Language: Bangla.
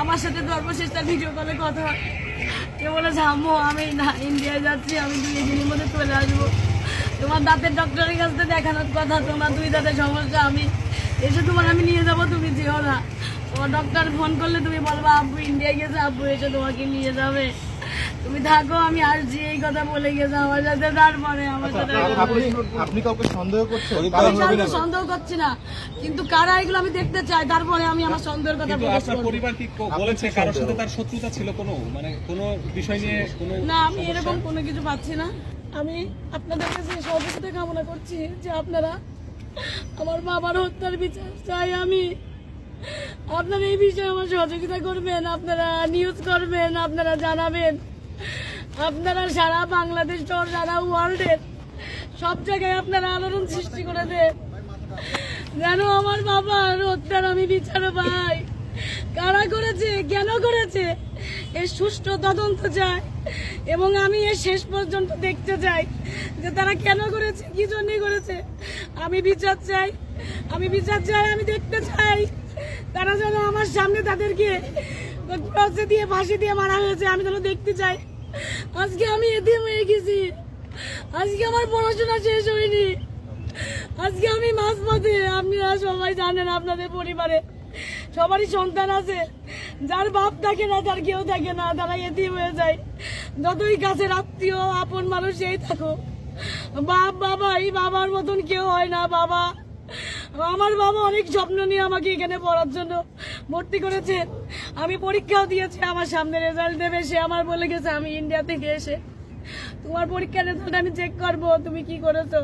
আমার সাথে সর্বশেষ তার ভিডিও কলে কথা হয়। কে বলেছে আম্মু আমি না ইন্ডিয়ায় যাচ্ছি, আমি 2 দিনের মধ্যে চলে আসবো, তোমার দাঁতের ডক্টরের কাছে দেখানোর কথা, তোমার 2 দাঁতের সমস্যা, আমি এসে তোমার আমি নিয়ে যাবো, তুমি যেও না। তোমার ডক্টর ফোন করলে তুমি বলবা আব্বু ইন্ডিয়ায় গেছে, আব্বু এসে তোমাকে নিয়ে যাবে, তুমি থাকো আমি আসছি, এই কথা বলে গেছে আমার সাথে। তারপরে আমার সাথে আপনি কাউকে সন্দেহ করছেন? আমি কাউকে সন্দেহ করছি না, কিন্তু কারা এগুলো আমি দেখতে চাই, তারপরে আমি আমার সন্দেহের কথা প্রকাশ আপনার করব। পরিবার কি বলেছে কারোর সাথে তার শত্রুতা ছিল কোনো, মানে কোনো বিষয় নিয়ে কোনো? না, আমি এরকম কোনো কিছু পাচ্ছি না। আমি আপনাদের কাছে সহযোগিতা কামনা করছি যে আপনারা আমার বাবার হত্যার বিচার চাই আমি। আপনারা এই বিষয়ে আমার সহযোগিতা করবেন, আপনারা নিউজ করবেন, আপনারা জানাবেন, আপনারা সারা বাংলাদেশ সহ সারা ওয়ার্ল্ডের সব জায়গায় আপনারা আলোড়ন সৃষ্টি করে দেন যেন আমার বাবার হত্যার আমি বিচার পাই। কারা করেছে, কেন করেছে, এর সুষ্ঠু তদন্ত চাই এবং আমি এর শেষ পর্যন্ত দেখতে চাই যে তারা কেন করেছে, কি জন্য করেছে। আমি বিচার চাই, আমি বিচার চাই, আমি দেখতে চাই তারা যেন আমার সামনে তাদেরকে ক্রসে দিয়ে ফাঁসি দিয়ে মারা হয়েছে আমি যেন দেখতে চাই। আজকে আমি এতিম হয়ে গেছি, আজকে আমার পড়াশোনা শেষ হয়নি, আজকে আমি মাঝপথে। আপনারা সবাই জানেন আপনাদের পরিবারে সবারই সন্তান আছে, যার বাপ থাকে না, তার কেউ থাকে না, তারা এতিম হয়ে যায়। যতই কাছের আত্মীয় আপন মানুষ এই থাকো, বাপ বাবা এই বাবার মতন কেউ হয় না। বাবা, আমার বাবা অনেক স্বপ্ন নিয়ে আমাকে এখানে পড়ার জন্য ভর্তি করেছেন। আমি পরীক্ষাও দিয়েছি, আমার সামনে রেজাল্ট দেবে, সে আমার বলে গেছে আমি ইন্ডিয়া থেকে এসে তোমার পরীক্ষার রেজাল্ট আমি চেক করবো, তুমি কি করেছো।